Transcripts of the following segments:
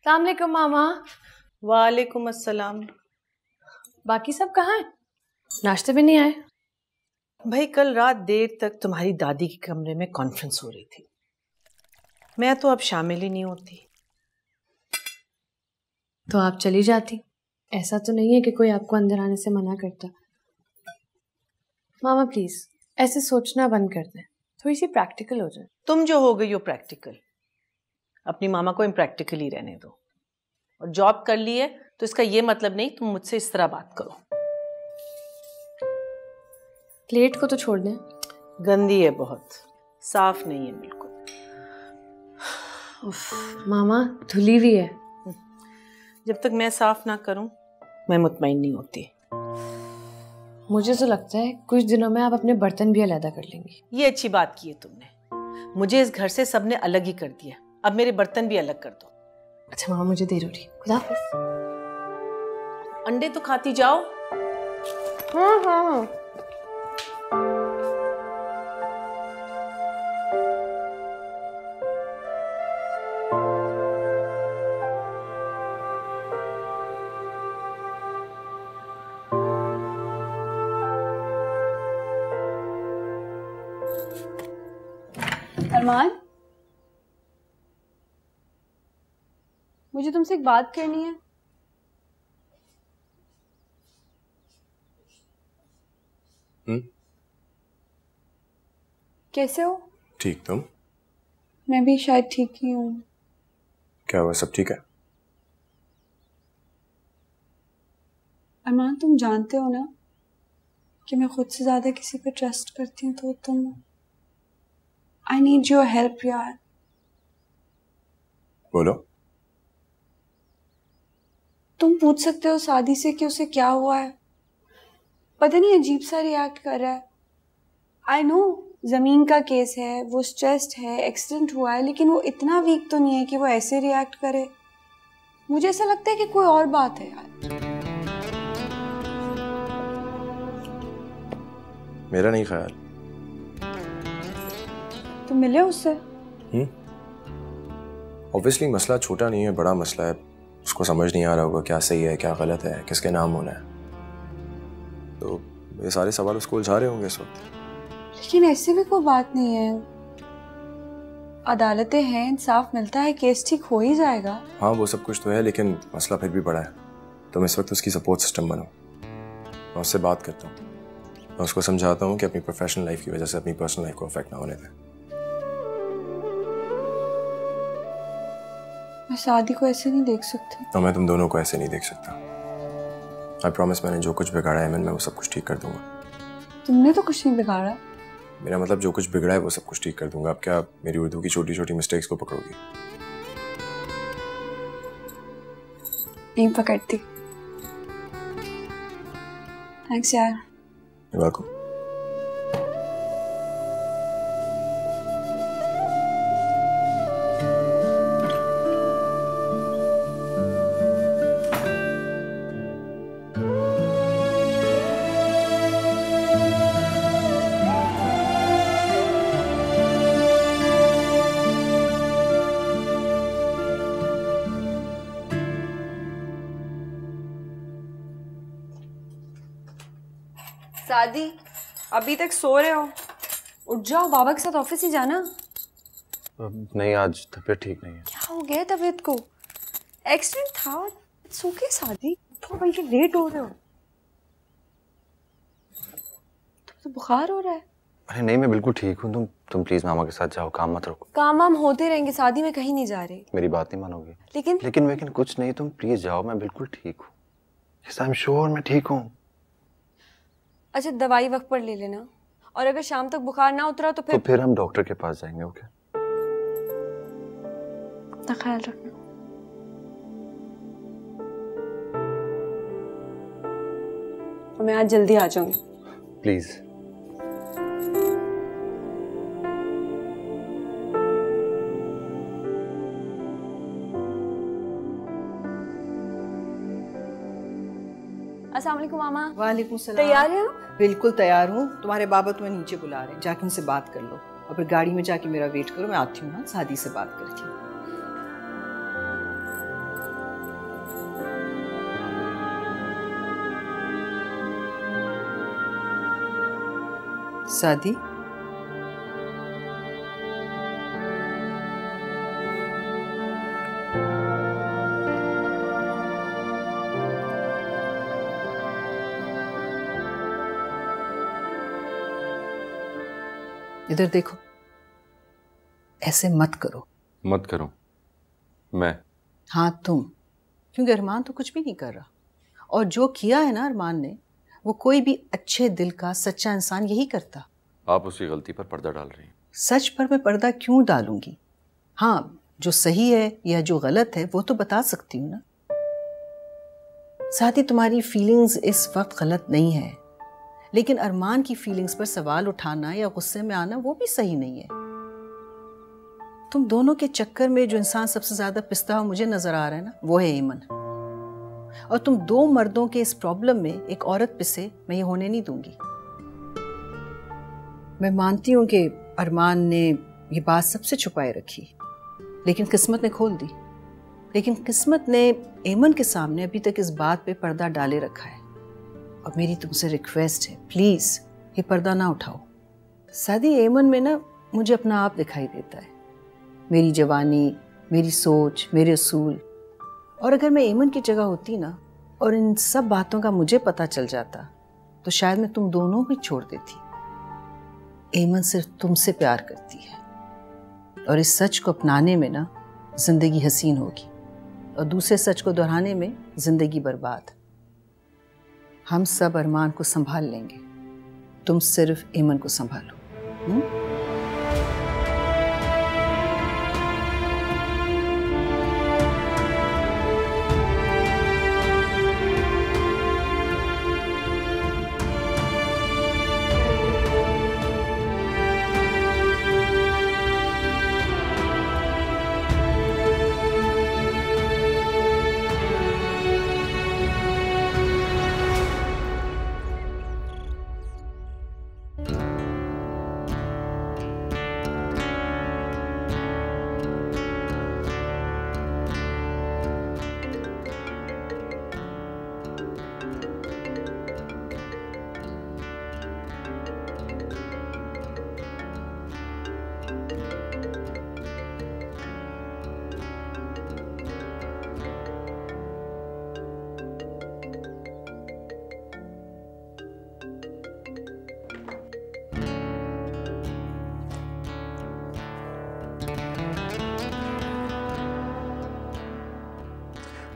अस्सलाम वालेकुम मामा। वालेकुम अस्सलाम। बाकी सब कहाँ हैं? नाश्ते भी नहीं आए। भाई कल रात देर तक तुम्हारी दादी के कमरे में कॉन्फ्रेंस हो रही थी, मैं तो अब शामिल ही नहीं होती। तो आप चली जाती। ऐसा तो नहीं है कि कोई आपको अंदर आने से मना करता। मामा प्लीज ऐसे सोचना बंद कर दें, थोड़ी सी प्रैक्टिकल हो जाए। तुम जो हो गई हो प्रैक्टिकल, अपनी मामा को इम्प्रैक्टिकल ही रहने दो। और जॉब कर ली है तो इसका ये मतलब नहीं तुम मुझसे इस तरह बात करो। प्लेट को तो छोड़ दें। गंदी है बहुत, साफ नहीं है बिल्कुल। मामा धुली हुई है। जब तक मैं साफ ना करूं मैं मुतमईन नहीं होती। मुझे तो लगता है कुछ दिनों में आप अपने बर्तन भी अलग कर लेंगी। ये अच्छी बात की है तुमने, मुझे इस घर से सबने अलग ही कर दिया, अब मेरे बर्तन भी अलग कर दो। अच्छा मामा मुझे देर हो रही, खुदा हाफिज। अंडे तो खाती जाओ। हाँ हाँ। अरमान, मुझे तुमसे एक बात करनी है। कैसे हो? ठीक। तुम? मैं भी शायद ठीक ही हूँ। क्या हुआ, सब ठीक है? अरमान तुम जानते हो ना कि मैं खुद से ज्यादा किसी पे ट्रस्ट करती हूँ तो तुम। आई नीड योर हेल्प यार। बोलो। तुम पूछ सकते हो सादी से कि उसे क्या हुआ है। पता नहीं अजीब सा रिएक्ट कर रहा है। आई नो जमीन का केस है, वो स्ट्रेस्ड है, एक्सीडेंट हुआ है, लेकिन वो इतना वीक तो नहीं है कि वो ऐसे रिएक्ट करे। मुझे ऐसा लगता है कि कोई और बात है यार। मेरा नहीं ख्याल। तुम मिले उससे? ऑब्वियसली मसला छोटा नहीं है, बड़ा मसला है। उसको समझ नहीं आ रहा होगा क्या सही है क्या गलत है, किसके नाम होना है। तो ये सारे सवाल उसको उलझा रहे होंगे इस वक्त। लेकिन ऐसे भी कोई बात नहीं है, अदालतें हैं, इंसाफ मिलता है, केस ठीक हो ही जाएगा। हाँ वो सब कुछ तो है, लेकिन मसला फिर भी बड़ा है। तुम इस वक्त उसकी सपोर्ट सिस्टम बनो। मैं उससे बात करता हूँ, मैं उसको समझाता हूँ कि अपनी प्रोफेशनल लाइफ की वजह से अपनी पर्सनल लाइफ को अफेक्ट ना होने दें। मैं शादी को ऐसे नहीं देख सकती। तो मैं तुम दोनों को ऐसे नहीं देख सकता। आई प्रॉमिस, मैंने जो कुछ बिगाड़ा है मैं वो सब कुछ ठीक कर दूंगा। तुमने तो कुछ नहीं बिगाड़ा। मेरा मतलब जो कुछ बिगड़ा है वो सब कुछ ठीक कर दूंगा। अब क्या मेरी उर्दू की छोटी छोटी मिस्टेक्स को पकड़ोगी? नहीं पकड़ती। थैंक्स यार। You're welcome. शादी अभी तक सो रहे हो? उठ जाओ, बाबा के साथ ऑफिस ही जाना। नहीं आज तबीयत ठीक नहीं है। क्या हो गया तबीयत को? एक्सीडेंट था, सो के शादी उठो, बल्कि लेट हो रहे हो। तो बुखार हो रहा है। अरे नहीं मैं बिल्कुल ठीक हूँ। तुम प्लीज मामा के साथ जाओ, काम मत रखो। काम वाम होते रहेंगे, शादी में कहीं नहीं जा रहे। मेरी बात नहीं मानोगी। लेकिन कुछ नहीं, तुम प्लीज जाओ, मैं बिल्कुल ठीक हूँ। यस आई एम श्योर मैं ठीक हूँ। अच्छा दवाई वक्त पर ले लेना, और अगर शाम तक बुखार ना उतरा तो फिर हम डॉक्टर के पास जाएंगे। ओके? अपना ख्याल रखना। और मैं आज जल्दी आ जाऊंगी प्लीज। अस्सलाम वालेकुम मामा। वालेकुम सलाम। तैयार हैं आप? बिल्कुल तैयार हूँ। तुम्हारे बाबा तुम्हें नीचे बुला रहे हैं, जाके उनसे बात कर लो और फिर गाड़ी में जाके मेरा वेट करो, मैं आती हूँ। हाँ शादी से बात करके। सादी, इधर देखो, ऐसे मत करो। मत करो? मैं? हाँ तुम, क्योंकि अरमान तो कुछ भी नहीं कर रहा, और जो किया है ना अरमान ने, वो कोई भी अच्छे दिल का सच्चा इंसान यही करता। आप उसकी गलती पर पर्दा डाल रही हैं। सच पर मैं पर्दा क्यों डालूंगी? हाँ, जो सही है या जो गलत है वो तो बता सकती हूँ ना। साथ ही तुम्हारी फीलिंग्स इस वक्त गलत नहीं है, लेकिन अरमान की फीलिंग्स पर सवाल उठाना या गुस्से में आना वो भी सही नहीं है। तुम दोनों के चक्कर में जो इंसान सबसे ज्यादा पिसता हुआ मुझे नजर आ रहा है ना, वो है एमन। और तुम दो मर्दों के इस प्रॉब्लम में एक औरत पिसे, मैं ये होने नहीं दूंगी। मैं मानती हूं कि अरमान ने ये बात सबसे छुपाए रखी, लेकिन किस्मत ने खोल दी। लेकिन किस्मत ने एमन के सामने अभी तक इस बात पे पर्दा डाले रखा है। और मेरी तुमसे रिक्वेस्ट है, प्लीज ये पर्दा ना उठाओ। सादी, एमन में ना मुझे अपना आप दिखाई देता है, मेरी जवानी, मेरी सोच, मेरे असूल। और अगर मैं एमन की जगह होती ना और इन सब बातों का मुझे पता चल जाता, तो शायद मैं तुम दोनों को छोड़ देती। एमन सिर्फ तुमसे प्यार करती है, और इस सच को अपनाने में ना जिंदगी हसीन होगी, और दूसरे सच को दोहराने में जिंदगी बर्बाद। हम सब अरमान को संभाल लेंगे, तुम सिर्फ एमन को संभालो।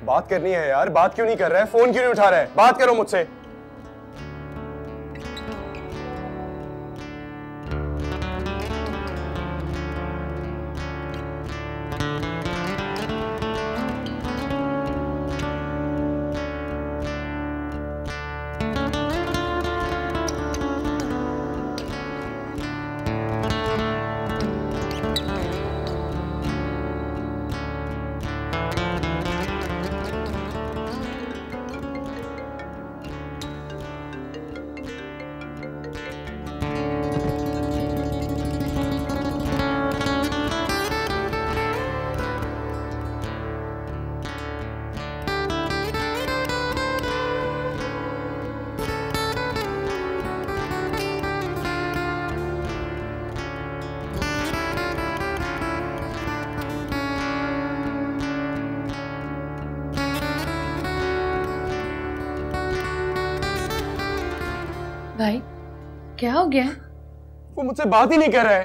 बात करनी है यार, बात क्यों नहीं कर रहा है? फोन क्यों नहीं उठा रहा है? बात करो मुझसे। भाई, क्या हो गया? वो मुझसे बात ही नहीं कर रहा है।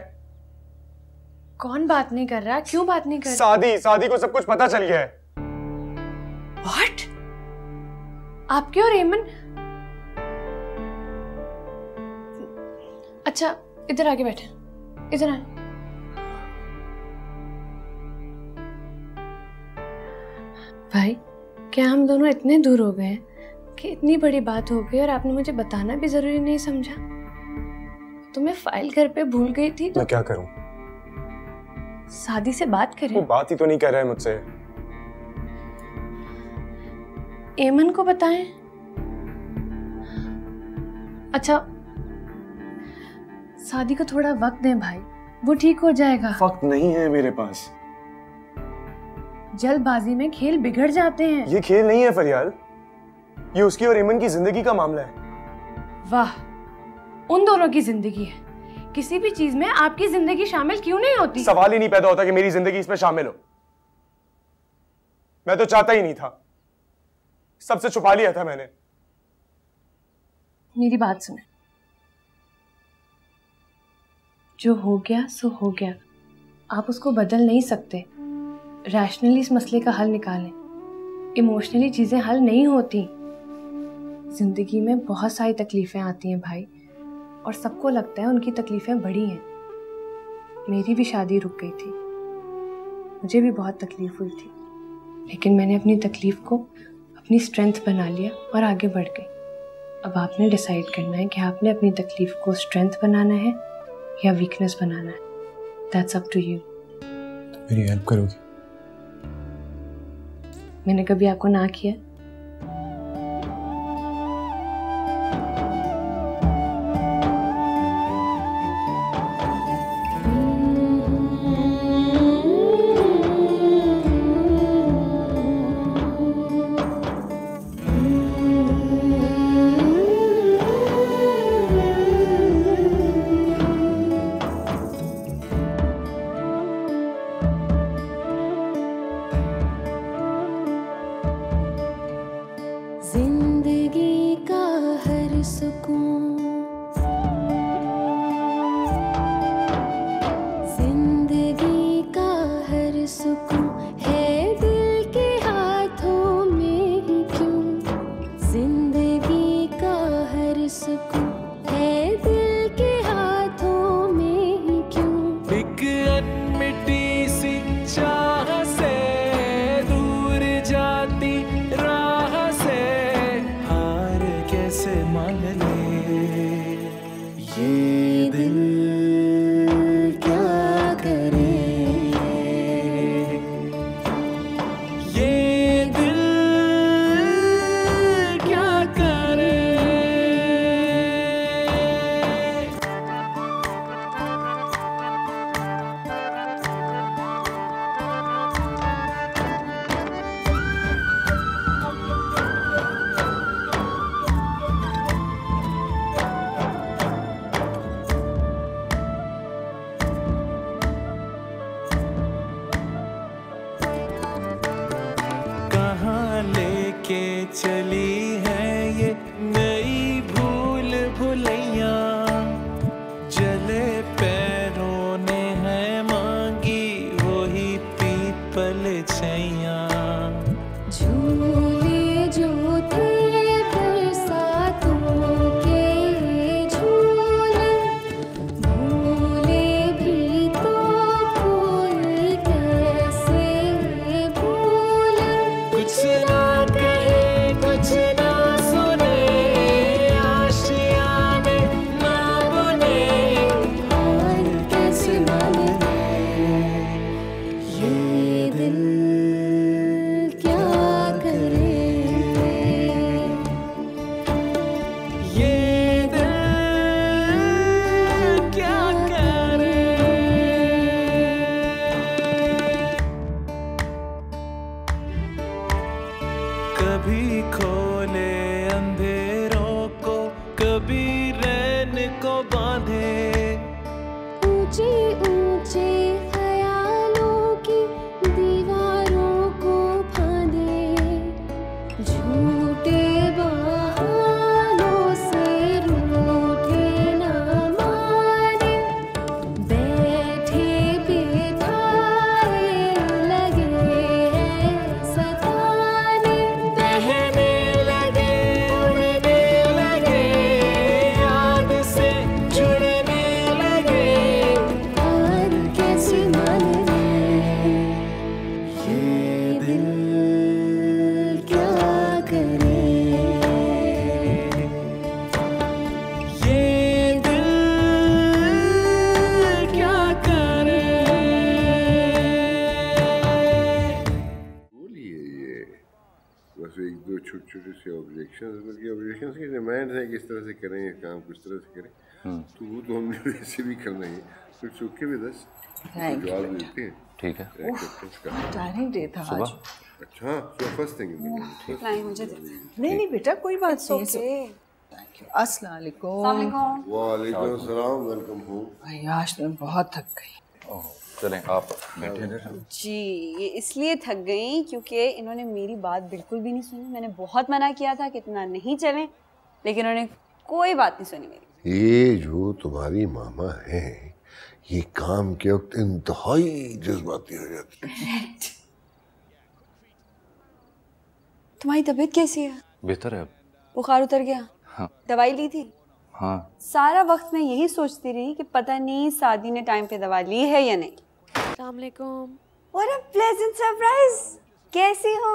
कौन बात नहीं कर रहा? क्यों बात नहीं कर रहा? सादी को सब कुछ पता चल गया है। What? आपके और एमन? अच्छा, इधर आके बैठे, इधर आए। भाई, क्या हम दोनों इतने दूर हो गए हैं कि इतनी बड़ी बात हो गई और आपने मुझे बताना भी जरूरी नहीं समझा? तो मैं फाइल घर पे भूल गई थी। तो मैं क्या करूं? सादी से बात करें। वो बात ही तो नहीं कर रहा है मुझसे। एमन को बताएं। अच्छा, सादी को थोड़ा वक्त दें भाई, वो ठीक हो जाएगा। वक्त नहीं है मेरे पास। जल्दबाजी में खेल बिगड़ जाते हैं। ये खेल नहीं है फरियाल, ये उसकी और एमन की जिंदगी का मामला है। वाह, उन दोनों की जिंदगी है। किसी भी चीज में आपकी जिंदगी शामिल क्यों नहीं होती? सवाल ही नहीं पैदा होता कि मेरी जिंदगी इसमें शामिल हो। मैं तो चाहता ही नहीं था, सबसे छुपा लिया था मैंने। मेरी बात सुने, जो हो गया सो हो गया, आप उसको बदल नहीं सकते। रैशनली इस मसले का हल निकालें। इमोशनली चीजें हल नहीं होती। जिंदगी में बहुत सारी तकलीफें आती हैं भाई, और सबको लगता है उनकी तकलीफें बड़ी हैं। मेरी भी शादी रुक गई थी, मुझे भी बहुत तकलीफ हुई थी, लेकिन मैंने अपनी तकलीफ को अपनी स्ट्रेंथ बना लिया और आगे बढ़ गई। अब आपने डिसाइड करना है कि आपने अपनी तकलीफ को स्ट्रेंथ बनाना है या वीकनेस बनाना है। That's up to you. मेरी हेल्प करोगी? मैंने कभी आपको ना किया? जिंदगी का हर सुकून, जिंदगी का हर सुकून है दिल के हाथों में ही क्यों? जिंदगी का हर सुकून है दिल के हाथों में ही क्यों? एक अनमिटी सी चाह से दूर जाती राह से हार कैसे मान ले ये दिल क्या करे, ये दिल क्या करे। कहाँ लेके चली है ये नई भूल भुलैया, जले पैरों ने है मांगी वही पीपल छैया। झूले जो थे बरसातों के झूले, भूले भी तो कोई कैसे भूले। कुछ ना कहे कुछ ना सुने आशियाने ना बुने और कैसे माने ये दिल क्या करे, ये दिल क्या करे। कभी खोले अंधेरों को, कभी रैन को बांधे। ऊंचे ऊंचे ख्यालों की दीवारों को फांदे, झूठे बहानों से रूठे ना माने, बैठे बिठाए लगे हैं सताने। बहने लगे उड़ने लगे याद से जुड़ने लगे। और कैसे माने ये दिल क्या करे, ये दिल क्या करे। बोलिए ये बस एक दो छोटे छोटे से ऑब्जेक्शन, बल्कि ऑब्जेक्शन की डिमांड है कि इस तरह से करें ये काम, कुछ तरह से करें। तो वो तो हमने वैसे भी करना ही, फिर चुके भी 10 जवाब देते हैं। ठीक है। एक्सेप्टेंस का टायरिंग डे था आज। अच्छा, सो फर्स्ट थिंग नहीं मुझे दे। नहीं नहीं बेटा, कोई बात नहीं। ओके अस्सलाम वालेकुम। वालेकुम सलाम, वेलकम होम। भाई आज तो मैं बहुत थक गई। चलें आप बैठे रहे। जी, ये इसलिए थक गई क्योंकि इन्होंने मेरी बात बिल्कुल भी नहीं सुनी। मैंने बहुत मना किया था कि इतना नहीं चलें, लेकिन उन्होंने कोई बात नहीं सुनी मेरी। ये जो तुम्हारी मामा है, ये काम के वक्त इंतहाई जज्बाती हो जाती है। तुम्हारी तबीयत कैसी है? बेहतर है अब। बुखार उतर गया? हाँ। दवाई ली थी? हाँ। सारा वक्त मैं यही सोचती रही कि पता नहीं सादी ने टाइम पे दवा ली है या नहीं। अस्सलाम वालेकुम। What a pleasant surprise! कैसी हो?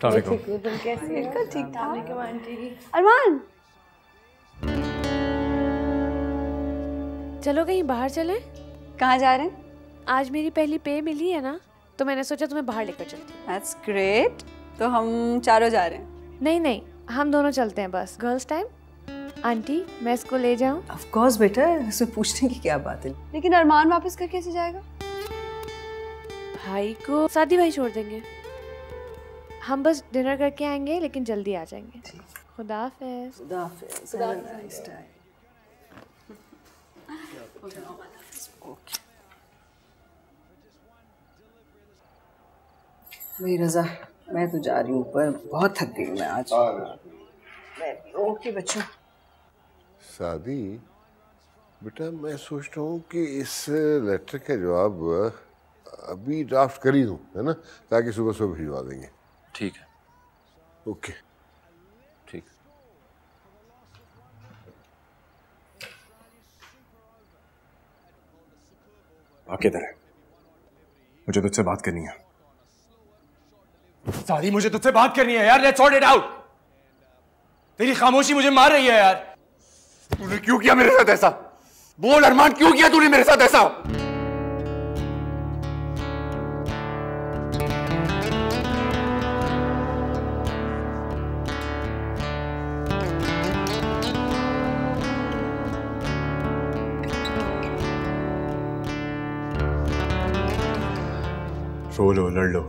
तुम कैसी हो? बिल्कुल ठीक ठाक। आंटी। अरमान, चलो कहीं बाहर चलें। कहाँ जा रहे हैं? आज मेरी पहली पे मिली है ना, तो मैंने सोचा तुम्हें बाहर लेकर चलती हूँ। That's great. तो हम चारों जा रहे हैं। नहीं नहीं, हम दोनों चलते हैं बस। Girls time. आंटी, मैं इसको ले जाऊँ? ऑफ कोर्स बेटा, इसमें पूछने की क्या बात है। लेकिन अरमान वापस कर कैसे जाएगा? भाई को सादी भाई छोड़ देंगे। हम बस डिनर करके आएंगे, लेकिन जल्दी आ जाएंगे। खुदा हाफिज़। खुदा हाफिज़। Have a nice time. मेरी रजा, मैं तो जा रही हूँ ऊपर, बहुत थक गई मैं आज। ओके बच्चों। सादी बेटा, मैं सोचता हूँ कि इस लेटर का जवाब अभी ड्राफ्ट कर ही दूँ, है ना, ताकि सुबह सुबह भिजवा देंगे। ठीक है। ओके ठीक। आप किधर है? मुझे तुझसे बात करनी है। सादी, मुझे तुझसे बात करनी है यार। Let's sort it out. तेरी खामोशी मुझे मार रही है यार। तूने क्यों किया मेरे साथ ऐसा? बोल अरमान, क्यों किया तूने मेरे साथ ऐसा? रो लो, लड़ लो,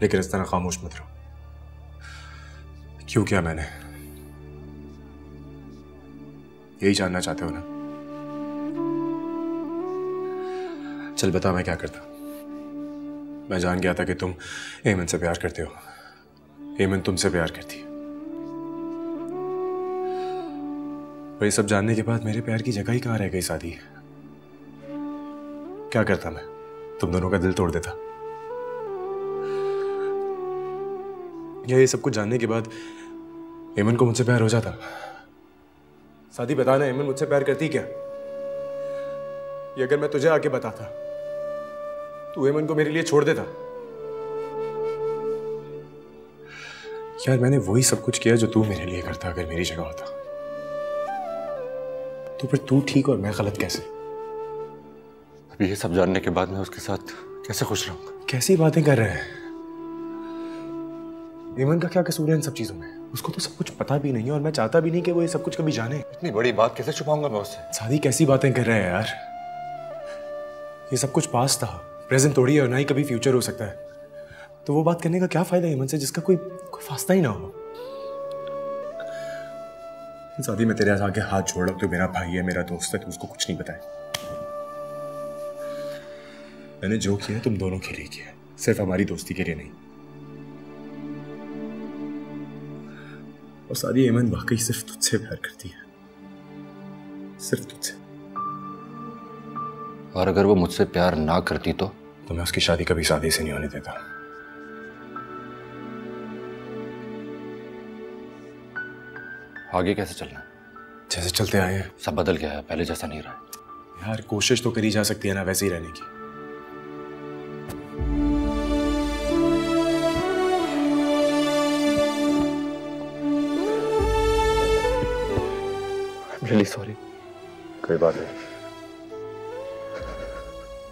लेकिन इस तरह खामोश मत रहो। क्यों किया मैंने? यही जानना चाहते हो ना? चल बता, मैं क्या करता। मैं जान गया था कि तुम एमन से प्यार करते हो, एमन तुमसे प्यार करती है। पर ये सब जानने के बाद मेरे प्यार की जगह ही कहाँ रह गई सादी? क्या करता मैं? तुम दोनों का दिल तोड़ देता? या ये सब कुछ जानने के बाद एमन को मुझसे प्यार हो जाता? सादी बता ना, एमन मुझसे प्यार करती क्या? ये अगर मैं तुझे आके बताता, तू एमन को मेरे लिए छोड़ देता? यार, मैंने वही सब कुछ किया जो तू मेरे लिए करता अगर मेरी जगह होता। तो फिर तू ठीक और मैं गलत कैसे? अभी ये सब जानने के बाद मैं उसके साथ कैसे खुश रहूंगा? कैसी बातें कर रहे हैं? एमन का क्या कसूर है इन सब चीजों में? उसको तो सब कुछ पता भी नहीं है और मैं चाहता भी नहीं कि वो ये सब कुछ कभी जाने। इतनी बड़ी बात कैसे छुपाऊंगा मैं उससे? सादी, कैसी बातें कर रहे हैं यार? ये सब कुछ पास्ट था, प्रेजेंट थोड़ी है और ना ही कभी फ्यूचर हो सकता है। तो वो बात करने का क्या फायदा एमन से जिसका कोई फासला ही ना हो? सादी, मैं तेरे आगे हाथ जोड़ रहा हूं। तू मेरा भाई है, मेरा दोस्त है, तू उसको कुछ नहीं बताए। मैंने जो किया तुम दोनों के लिए किया, सिर्फ हमारी दोस्ती के लिए नहीं। और सादी, एमन वाकई सिर्फ तुझसे प्यार करती है, सिर्फ तुझसे। और अगर वो मुझसे प्यार ना करती तो मैं उसकी शादी कभी शादी से नहीं होने देता। आगे कैसे चलना? जैसे चलते आए हैं। सब बदल गया है, पहले जैसा नहीं रहा। यार, कोशिश तो करी जा सकती है ना वैसे ही रहने की। Really sorry. कोई बात नहीं।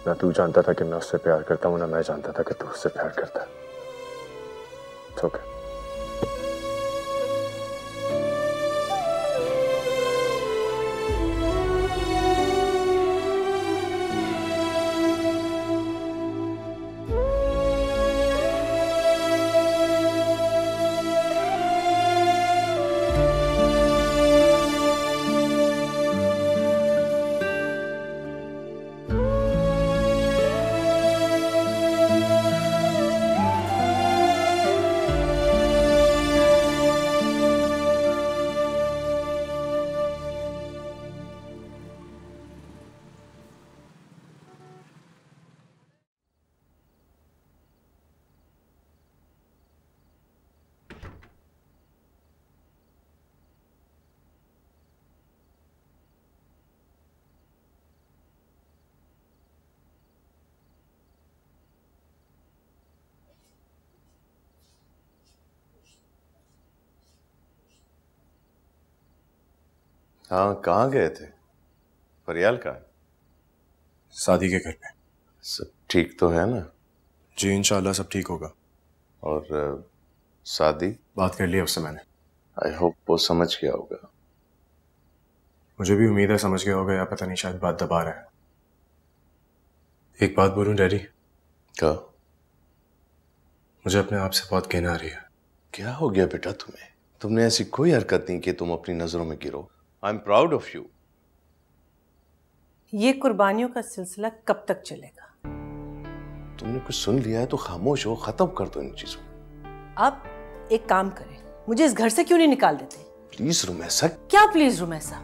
ना तू जानता था कि मैं उससे प्यार करता हूँ, ना मैं जानता था कि तू उससे प्यार करता है। It's okay. हाँ, कहाँ गए थे? फरियाल का? शादी के घर पे। सब ठीक तो है ना? जी इंशाल्लाह सब ठीक होगा। और शादी? बात कर लिया उससे मैंने। आई होप वो समझ गया होगा। मुझे भी उम्मीद है समझ गया होगा, या पता नहीं शायद बात दबा रहा है। एक बात बोलूं डैडी? क्या? मुझे अपने आप से बहुत घिन आ रही है। क्या हो गया बेटा तुम्हें? तुमने ऐसी कोई हरकत नहीं की तुम अपनी नजरों में गिरो। I am proud of you. ये कुर्बानियों का सिलसिला कब तक चलेगा? तुमने कुछ सुन लिया है तो खामोश हो, खत्म कर दो इन चीजों। अब एक काम करें, मुझे इस घर से क्यों नहीं निकाल देते? प्लीज रुमैसा। क्या प्लीज रुमैसा?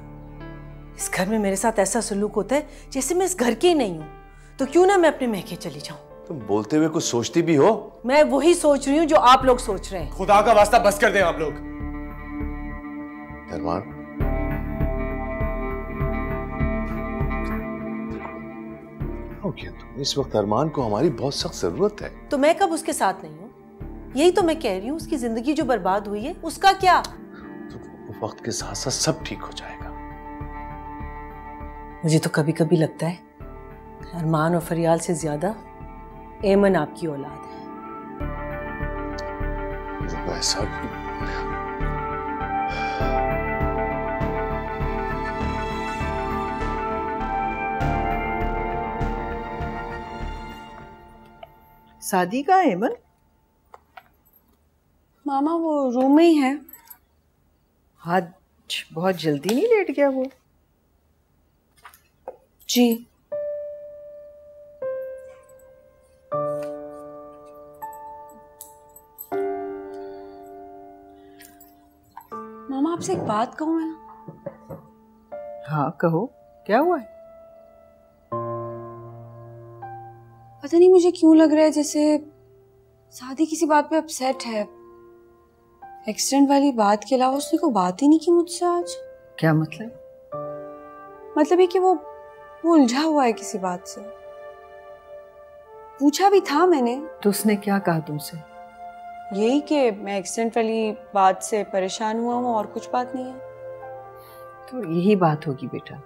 इस घर में मेरे साथ ऐसा सलूक होता है जैसे मैं इस घर की ही नहीं हूं। तो क्यों ना मैं अपने महके चली जाऊं? तुम बोलते हुए कुछ सोचती भी हो? मैं वही सोच रही हूँ जो आप लोग सोच रहे हैं। खुदा का वास्ता बस कर दें आप लोग। अरमान, तुम इस वक्त अरमान को हमारी बहुत सख्त जरूरत है। तो मैं कब उसके साथ नहीं हूँ? यही तो मैं कह रही हूँ, उसकी जिंदगी जो बर्बाद हुई है उसका क्या? तो वक्त के साथ साथ सब ठीक हो जाएगा। मुझे तो कभी कभी लगता है अरमान और फरियाल से ज्यादा एमन आपकी औलाद है। ऐसा शादी का है एमन? मामा वो रूम में ही है। आज बहुत जल्दी नहीं लेट गया वो? जी। मामा आपसे एक बात कहूं मैं? हाँ कहो, क्या हुआ है? पता नहीं मुझे क्यों लग रहा है जैसे शादी किसी बात पे अपसेट है। एक्सीडेंट वाली बात के अलावा उसने कोई बात ही नहीं की मुझसे आज। क्या मतलब? मतलब है कि वो उलझा हुआ है किसी बात से। पूछा भी था मैंने। तो उसने क्या कहा तुमसे? यही कि मैं एक्सीडेंट वाली बात से परेशान हुआ हूँ और कुछ बात नहीं है। तो यही बात होगी बेटा।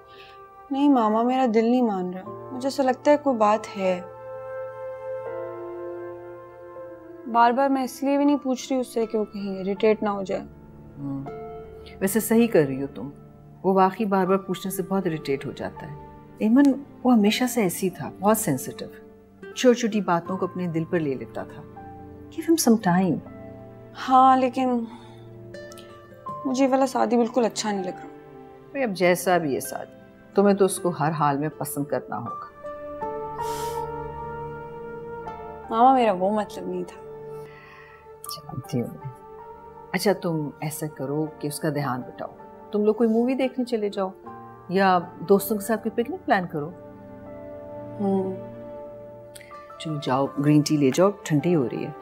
नहीं मामा, मेरा दिल नहीं मान रहा। मुझे ऐसा लगता है कोई बात है। बार बार मैं इसलिए भी नहीं पूछ रही उससे कि वो कहीं इरिटेट ना हो जाए। वैसे सही कर रही हो तुम। वो वाकई बार बार पूछने से बहुत इरिटेट हो जाता है। एमन वो हमेशा से ऐसी था, बहुत सेंसिटिव। छोटी छोटी बातों को अपने दिल पर ले लेता था। Give him some time. हाँ लेकिन मुझे वाला शादी बिल्कुल अच्छा नहीं लग रहा। भाई अब जैसा भी है शादी, तुम्हें तो उसको हर हाल में पसंद करना होगा। मामा मेरा वो मतलब नहीं था। जानती हूँ। अच्छा तुम ऐसा करो कि उसका ध्यान बटाओ। तुम लोग कोई मूवी देखने चले जाओ या दोस्तों के साथ कोई पिकनिक प्लान करो। चलो जाओ, ग्रीन टी ले जाओ, ठंडी हो रही है।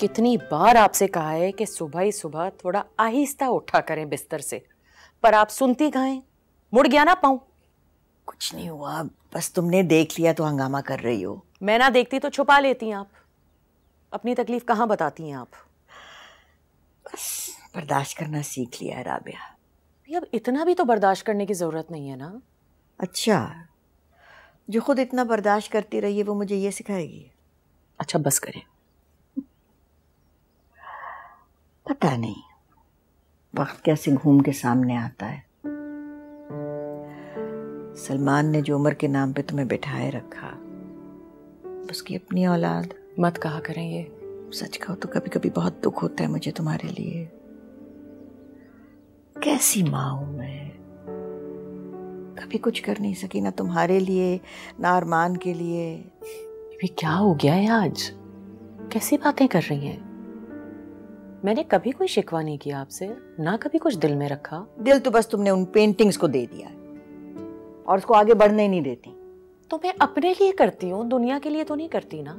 कितनी बार आपसे कहा है कि सुबह ही सुबह थोड़ा आहिस्ता उठा करें बिस्तर से, पर आप सुनती कहाँ हैं? मुड़ गया ना पाऊं। कुछ नहीं हुआ, बस तुमने देख लिया तो हंगामा कर रही हो। मैं ना देखती तो छुपा लेती आप। अपनी तकलीफ कहाँ बताती हैं आप? बस बर्दाश्त करना सीख लिया है राबिया। अब इतना भी तो बर्दाश्त करने की जरूरत नहीं है ना। अच्छा, जो खुद इतना बर्दाश्त करती रही है वो मुझे ये सिखाएगी? अच्छा बस करें। पता नहीं वक्त कैसे घूम के सामने आता है। सलमान ने जो उम्र के नाम पे तुम्हें बिठाए रखा, उसकी अपनी औलाद। मत कहा करें ये। सच कहो तो कभी कभी बहुत दुख होता है मुझे तुम्हारे लिए। कैसी माँ हूं मैं, कभी कुछ कर नहीं सकी, ना तुम्हारे लिए ना अरमान के लिए। भी क्या हो गया है आज? कैसी बातें कर रही हैं? मैंने कभी कोई शिकवा नहीं किया आपसे, ना कभी कुछ दिल में रखा। दिल तो बस तुमने उन पेंटिंग्स को दे दिया और उसको आगे बढ़ने ही नहीं देती। तो मैं अपने लिए करती हूँ, दुनिया के लिए तो नहीं करती ना।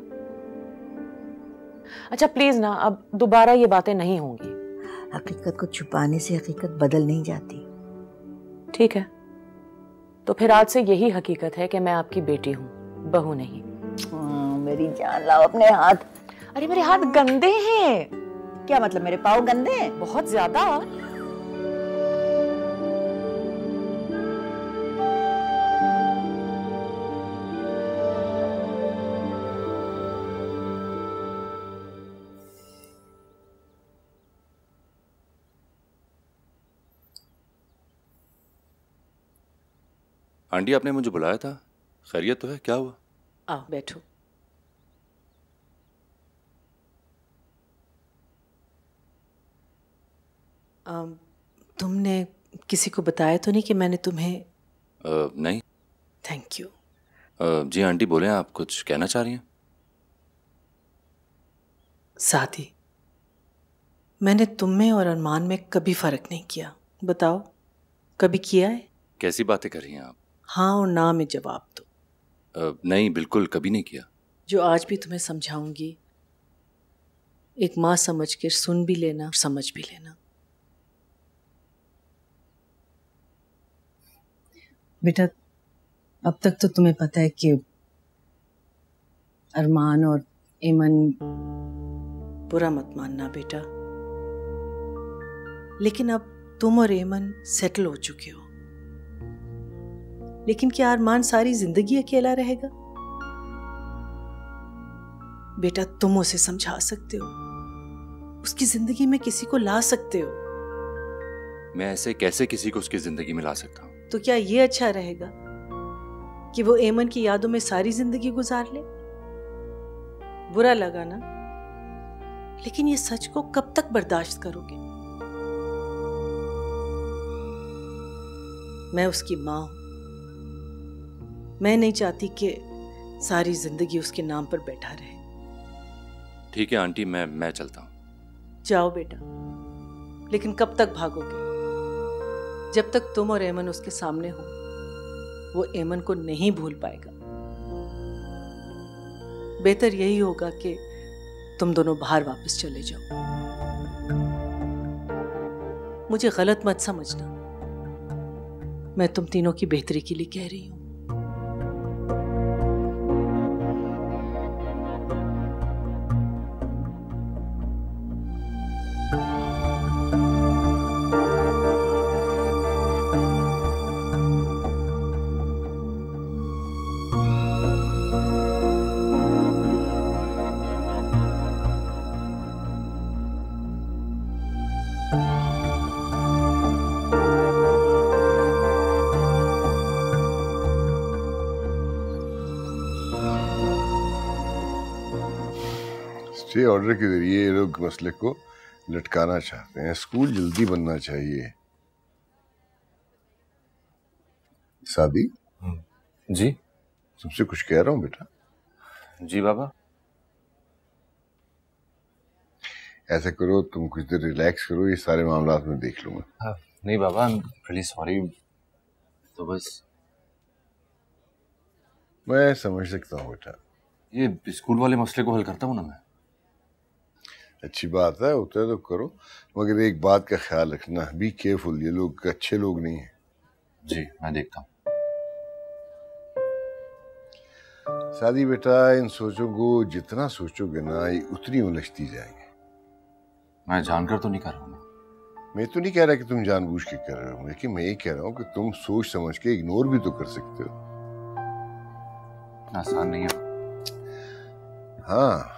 अच्छा प्लीज ना, अब दोबारा ये बातें नहीं होंगी। हकीकत को छुपाने से हकीकत बदल नहीं जाती। ठीक है, तो फिर आज से यही हकीकत है कि मैं आपकी बेटी हूँ, बहू नहीं। मेरी जान, लाओ अपने हाथ। अरे मेरे हाथ गंदे हैं। क्या मतलब, मेरे पाँव गंदे हैं? बहुत ज्यादा। आंटी, आपने मुझे बुलाया था, खैरियत तो है? क्या हुआ? आओ बैठो। तुमने किसी को बताया तो नहीं कि मैंने तुम्हें? नहीं। Thank you. जी आंटी, बोले, आप कुछ कहना चाह रही हैं? शादी मैंने तुम में और अरमान में कभी फर्क नहीं किया। बताओ, कभी किया है? कैसी बातें कर रही हैं आप? हाँ और ना में जवाब दो। नहीं, बिल्कुल कभी नहीं किया। जो आज भी तुम्हें समझाऊंगी, एक माँ समझ के सुन भी लेना और समझ भी लेना। बेटा, अब तक तो तुम्हें पता है कि अरमान और एमन। बुरा मत मानना बेटा, लेकिन अब तुम और एमन सेटल हो चुके हो। लेकिन क्या अरमान सारी जिंदगी अकेला रहेगा? बेटा, तुम उसे समझा सकते हो, उसकी जिंदगी में किसी को ला सकते हो। मैं ऐसे कैसे किसी को उसकी जिंदगी में ला सकता हूँ? तो क्या ये अच्छा रहेगा कि वो एमन की यादों में सारी जिंदगी गुजार ले? बुरा लगा ना, लेकिन ये सच को कब तक बर्दाश्त करोगे? मैं उसकी माँ हूं, मैं नहीं चाहती कि सारी जिंदगी उसके नाम पर बैठा रहे। ठीक है आंटी, मैं चलता हूँ। जाओ बेटा, लेकिन कब तक भागोगे? जब तक तुम और एमन उसके सामने हो, वो एमन को नहीं भूल पाएगा। बेहतर यही होगा कि तुम दोनों बाहर वापस चले जाओ। मुझे गलत मत समझना, मैं तुम तीनों की बेहतरी के लिए कह रही हूं। स्टे ऑर्डर के जरिए ये लोग मसले को लटकाना चाहते हैं। स्कूल जल्दी बनना चाहिए। शादी? जी? तुमसे कुछ कह रहा हूँ बेटा। जी बाबा। ऐसा करो, तुम कुछ देर रिलैक्स करो, ये सारे मामला में देख लूंगा। नहीं बाबा, आई एम रियली सॉरी। तो बस मैं समझ सकता हूँ बेटा। ये स्कूल वाले मसले को हल करता हूँ ना मैं। अच्छी बात है, होता है तो करो, मगर एक बात का ख्याल रखना, बी केयरफुल, ये लोग अच्छे लोग नहीं हैं। जी मैं देखता हूँ। शादी बेटा, इन सोचों को जितना सोचोगे ना, ये उतनी उलझती जाएंगे। मैं जानकर तो नहीं कर रहा हूँ। मैं तो नहीं कह रहा कि तुम जानबूझ के कर रहे हो, लेकिन मैं ये कह रहा हूँ कि तुम सोच समझ के इग्नोर भी तो कर सकते हो। आसान नहीं है। हाँ,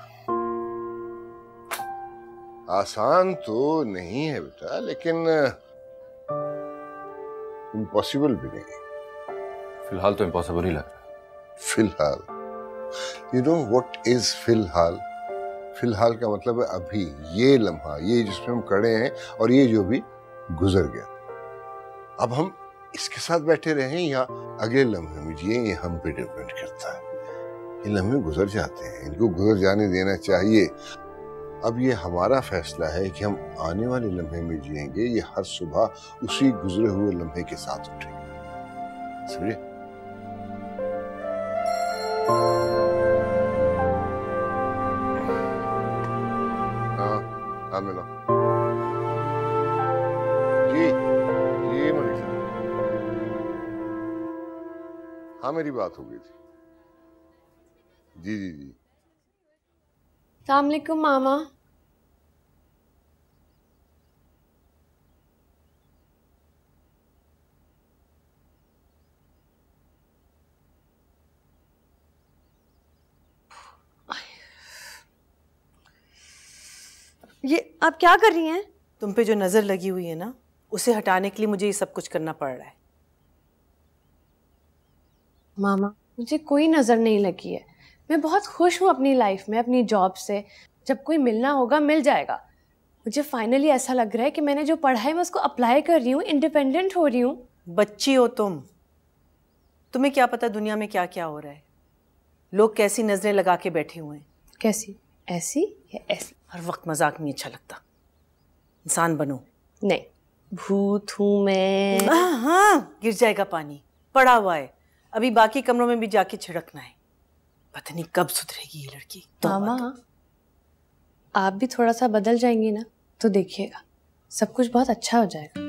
आसान तो नहीं है बेटा, लेकिन इम्पॉसिबल भी नहीं। फिलहाल तो इम्पॉसिबल ही लग रहा है। फिलहाल? यू नो व्हाट इज फिलहाल? फिलहाल का मतलब है अभी, ये लम्हा, ये जिसमें हम खड़े हैं और ये जो भी गुजर गया। अब हम इसके साथ बैठे रहें या अगले लम्हे में जिए, ये हम पे डिपेंड करता है। ये लम्हे गुजर जाते हैं, इनको गुजर जाने देना चाहिए। अब ये हमारा फैसला है कि हम आने वाले लम्हे में जिएंगे, ये हर सुबह उसी गुजरे हुए लम्हे के साथ उठेंगे। समझे? हाँ मिला जी जी मलिक साहब। हाँ मेरी बात हो गई थी। जी जी जी। अस्सलाम वालेकुम मामा। ये आप क्या कर रही हैं? तुम पे जो नजर लगी हुई है ना, उसे हटाने के लिए मुझे ये सब कुछ करना पड़ रहा है। मामा मुझे कोई नज़र नहीं लगी है, मैं बहुत खुश हूँ अपनी लाइफ में, अपनी जॉब से। जब कोई मिलना होगा मिल जाएगा। मुझे फाइनली ऐसा लग रहा है कि मैंने जो पढ़ा है मैं उसको अप्लाई कर रही हूँ, इंडिपेंडेंट हो रही हूँ। बच्ची हो तुम, तुम्हें क्या पता दुनिया में क्या क्या हो रहा है। लोग कैसी नजरें लगा के बैठे हुए हैं। कैसी? ऐसी या ऐसी? हर वक्त मजाक नहीं अच्छा लगता, इंसान बनो। नहीं, भूत हूँ मैं। हाँ, गिर जाएगा पानी, पड़ा हुआ है। अभी बाकी कमरों में भी जाके छिड़कना है। पता नहीं कब सुधरेगी ये लड़की। मामा आप भी थोड़ा सा बदल जाएंगी ना तो देखिएगा सब कुछ बहुत अच्छा हो जाएगा।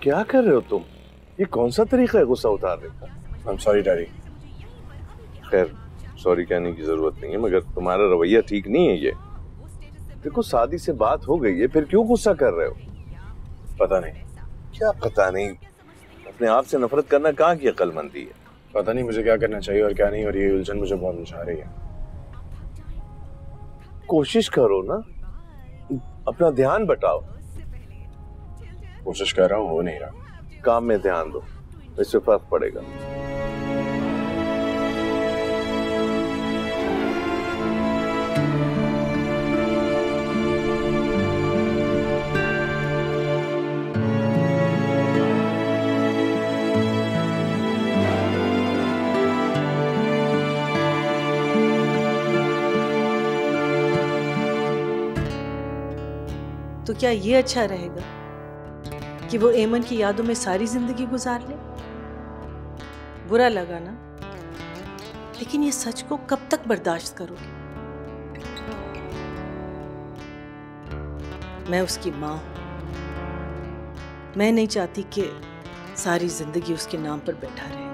क्या कर रहे हो तुम? ये कौन सा तरीका है गुस्सा उतारने का? I am sorry daddy. खैर सॉरी कहने की जरूरत नहीं है, मगर तुम्हारा रवैया ठीक नहीं है ये। देखो शादी से बात हो गई है, फिर क्यों गुस्सा कर रहे हो? पता नहीं। क्या पता नहीं? अपने आप से नफरत करना कहाँ की अक्लमंदी है? पता नहीं मुझे क्या करना चाहिए और क्या नहीं, और ये उलझन मुझे बहुत उलझा रही है। कोशिश करो ना, अपना ध्यान बटाओ। कोशिश कर रहा हूँ, हो नहीं रहा। काम में ध्यान दो, इससे फर्क पड़ेगा। तो क्या ये अच्छा रहेगा कि वो एमन की यादों में सारी जिंदगी गुजार ले? बुरा लगा ना, लेकिन ये सच को कब तक बर्दाश्त करोगे? मैं उसकी माँ हूं। मैं नहीं चाहती कि सारी जिंदगी उसके नाम पर बैठा रहे।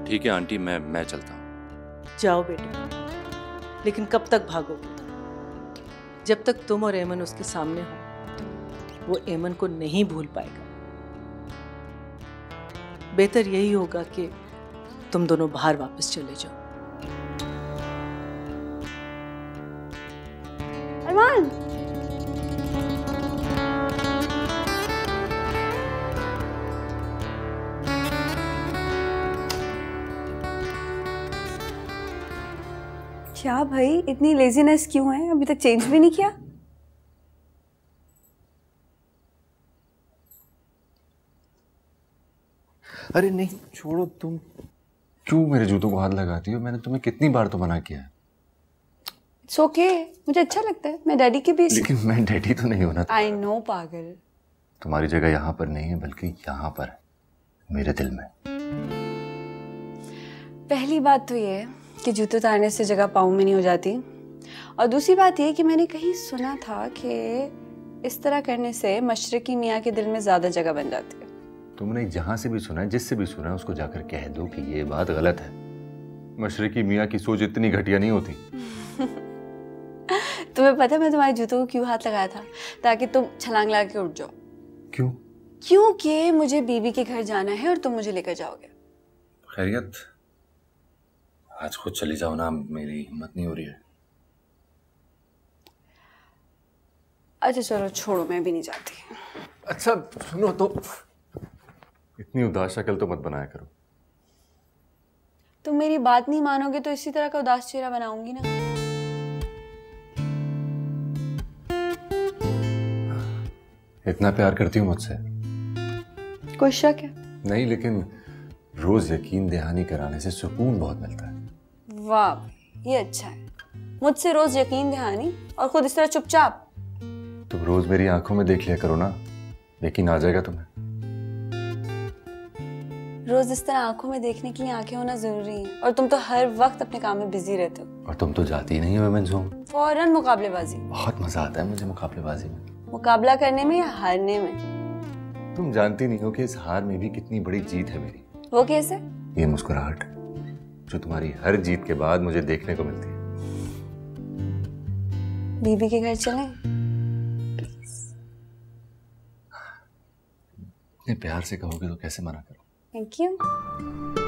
ठीक है आंटी, मैं चलता हूँ। जाओ बेटा, लेकिन कब तक भागोगे? जब तक तुम और एमन उसके सामने हो, वो एमन को नहीं भूल पाएगा। बेहतर यही होगा कि तुम दोनों बाहर वापस चले जाओ। अरमान, क्या भाई इतनी लेजीनेस क्यों है? अभी तक चेंज भी नहीं किया? अरे नहीं छोड़ो, तुम क्यों मेरे जूतों को हाथ लगाती हो? मैंने तुम्हें कितनी बार तो मना किया है। It's okay, मुझे अच्छा लगता है। मैं डैडी के भी। लेकिन मैं डैडी तो नहीं होना। I know पागल। तुम्हारी जगह यहाँ पर नहीं है, बल्कि यहाँ पर है, मेरे दिल में। पहली बात तो ये कि जूते उतारने से जगह पाँव में नहीं हो जाती, और दूसरी बात ये कि मैंने कहीं सुना था कि इस तरह करने से मशरकी मियाँ के दिल में ज्यादा जगह बन जाती है। तुमने जहां से भी सुना है, जिससे भी सुना है, उसको जाकर कह दो कि ये बात गलत है। मशरकी मियाँ की सोच इतनी घटिया नहीं होती। तुम्हें पता है मैं तुम्हारे जूतों को क्यों हाथ लगाया था? ताकि तुम छलांग लगा के उठ जाओ। क्यों? क्योंकि मुझे बीबी के घर जाना है और तुम मुझे लेकर जाओगे। खैरियत? आज खुद चली जाओ ना, मेरी हिम्मत नहीं हो रही है। अच्छा चलो छोड़ो, मैं भी नहीं जाती। अच्छा सुनो तो, इतनी उदास शक्ल तो मत बनाया करो। तुम मेरी बात नहीं मानोगे तो इसी तरह का उदास चेहरा बनाऊंगी ना। इतना प्यार करती हूँ मुझसे? कोई शक है? नहीं, लेकिन रोज यकीन दहानी कराने से सुकून बहुत मिलता है। वाह, ये अच्छा है। मुझसे रोज यकीन दहानी और खुद इस तरह चुपचाप। तुम रोज मेरी आंखों में देख लिया करो ना, यकीन आ जाएगा तुम्हें। रोज इस तरह आंखों में देखने के लिए आंखें होना जरूरी है, और तुम तो हर वक्त अपने काम में बिजी रहते हो। और तुम तो जाती ही नहीं हो वुमेन्स होम। फौरन मुकाबलेबाजी। बहुत मजा आता है मुझे मुकाबलेबाजी में। मुकाबला करने में या हारने में? तुम जानती नहीं हो कि इस हार में भी कितनी बड़ी जीत है मेरी। वो कैसे? ये मुस्कुराहट जो तुम्हारी हर जीत के बाद मुझे देखने को मिलती है। बीबी के घर चलें? इतने प्यार से कहोगे तो कैसे मना करूं? Thank you.